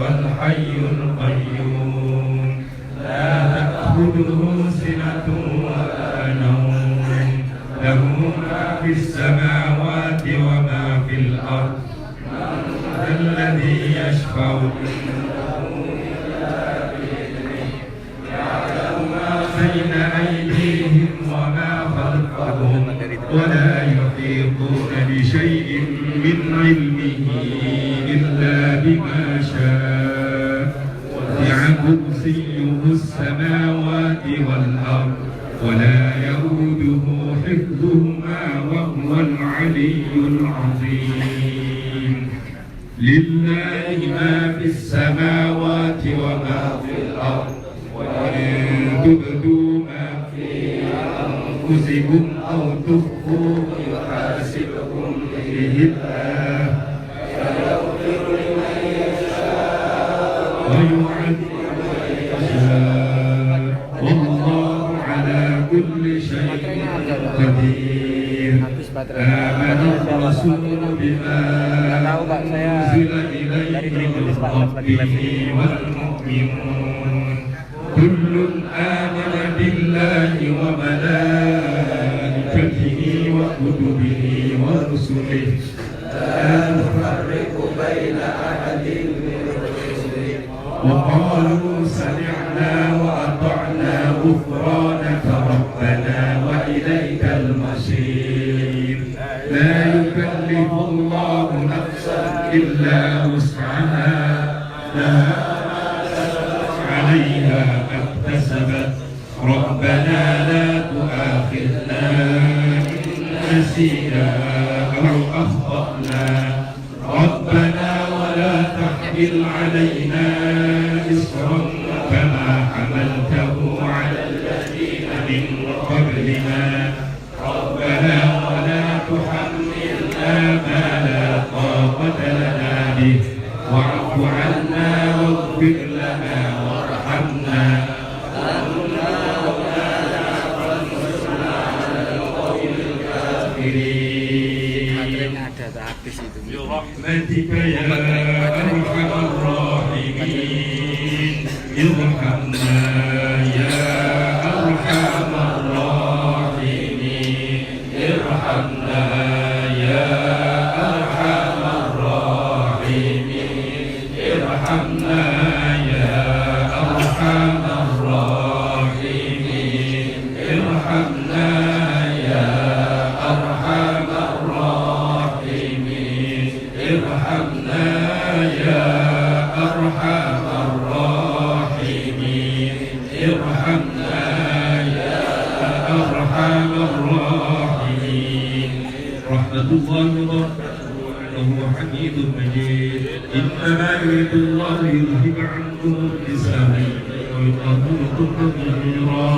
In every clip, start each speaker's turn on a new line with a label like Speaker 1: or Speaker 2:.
Speaker 1: هو الحي القيوم لا تأخذه سنة ولا نوم له ما في السماوات وما في الأرض الذي يشفع بين أيديهم وما خلفهم ولا يحيطون بشيء من علمه إلا بما شاء وسع كرسيه السماوات والأرض ولا يؤوده حفظهما وهو العلي العظيم لله ما في السماوات وما في الأرض وإن تبدوا ما في أنفسكم أو تخفوه يحاسبكم به الله فيغفر لمن يشاء ويعذب من يشاء والله على كل شيء قدير آمن الرسول بما أنزل إليه من ربه والمؤمنون كل آمن بالله وملائكته وكتبه ورسله لا نفرق بين أحد من رسله وقالوا سمعنا وأطعنا غفرانك ربنا وإليك المصير لا يكلف الله نفسا إلا وسعها لها عليها ما اكتسبت ربنا لا تؤاخذنا إن نسينا أو أخطأنا ربنا ولا تحمل علينا إصرا كما حملته على الذين من قبلنا ربنا ولا تحملنا ما لا طاقة لنا به واعف عنا واغفر لنا وارحمنا برحمتك يا أرحم الراحمين ارحمنا يا أرحم الراحمين ارحمنا يا أرحم الراحمين ارحمنا يا أرحم الراحمين ارحمنا يا أرحم الراحمين ارحمنا يا أرحم الراحمين ارحمنا يا أرحم الراحمين رحمة الله وإنه حميد مجيد إنما يريد الله ليذهب عنكم الرجس ويطهركم تطهيرا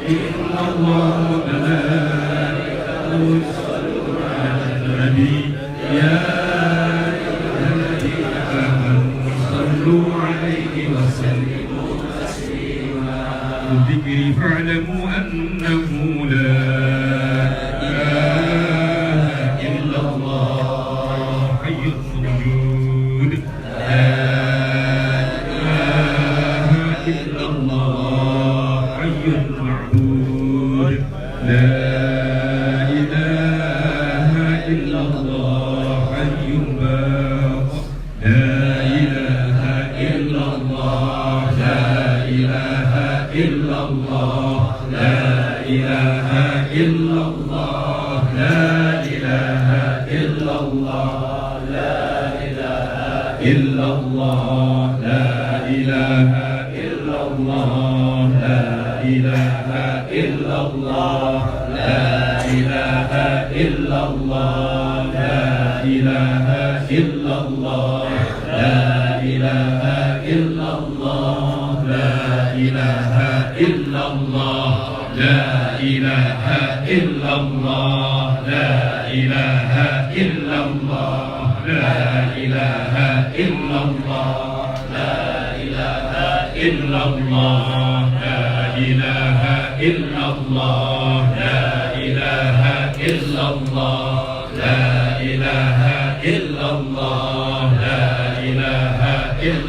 Speaker 1: إن الله وملائكته يصلون على النبي يا أيها الذين آمنوا صلوا عليه وسلموا تسليما بالذكر فاعلموا أنه لا إله إلا الله حي موجود لا إله إلا الله حي معبود لا إله إلا الله حي باق لا إله إلا الله لا إله إلا الله لا إله إلا الله لا إله إلا الله لا إله إلا الله لا إله إلا الله لا إله إلا الله لا إله إلا الله لا إله إلا الله لا إله إلا الله لا إله إلا الله لا إله إلا الله لا إله إلا الله لا إله إلا الله لا إله إلا الله لا إله إلا الله لا إله إلا الله لا إله إلا الله لا إله إلا